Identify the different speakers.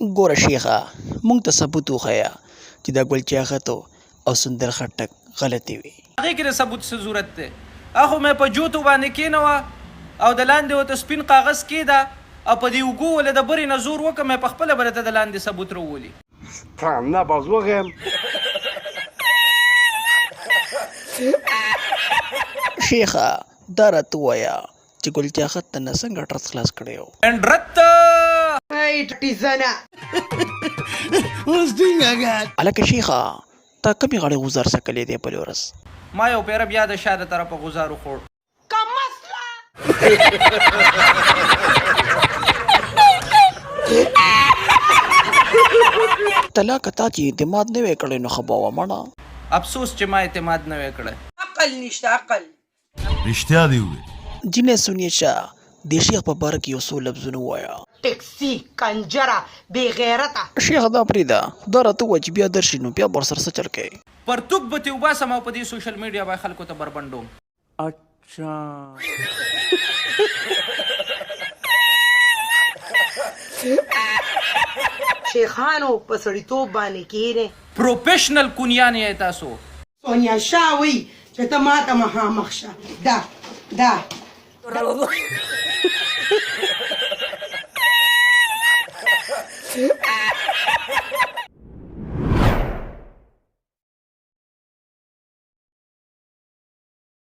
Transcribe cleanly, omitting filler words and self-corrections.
Speaker 1: ګوره شیخه مونږ ته ثبوت وښیه چې دا ګل چاغتو او سندر خټک غلطي وي.
Speaker 2: هغې کې د ثبوت څه ضرورت دی؟ اخو مې په جوتو باندې کېنوه او د لاندې ورته سپین کاغذ کېده او په دې اوږو ولې د برې نه زور وکړه مې په خپله به درته د لاندې ثبوت راولي.
Speaker 3: نباز وغیم
Speaker 1: شیخه دا راته ووایه چې ګل چاغت ته نه څنګه ټرس خلاص کړی و. هلکه شیخه تا کمې غاړې غوزار سکلی دی بلې ورځ؟
Speaker 2: ما یو پیره بیا د شا د طرفه غوزار وخوړ.
Speaker 1: طلاق تا چې اعتماد نه وی کړی نو ښه به وه مړه.
Speaker 2: افسوس چې ما اعتماد نه وی کړی.
Speaker 4: عقل نشته عقل.
Speaker 5: رښتیا دی وویل.
Speaker 1: جینۍ سونیا شاه د شیخ په باره کې یو څو لفظونه ووایه.
Speaker 4: ټکسي کنجره بې غیرته.
Speaker 1: شیخ دا پرېږده دا راته ووایه چې بیا درشي نو بیا به ورسره څه چل کوې؟
Speaker 2: پرتوک به ترې وباسم او په دې سوشل میډیا به خلکو ته بربنډوم.
Speaker 4: شیخانو په سړیتوب باندې کښېنئ.
Speaker 2: پروفیشنل کونیان یې تاسو.
Speaker 4: سونیا شاه وایي چې ته ما ته مخامخ شه. دا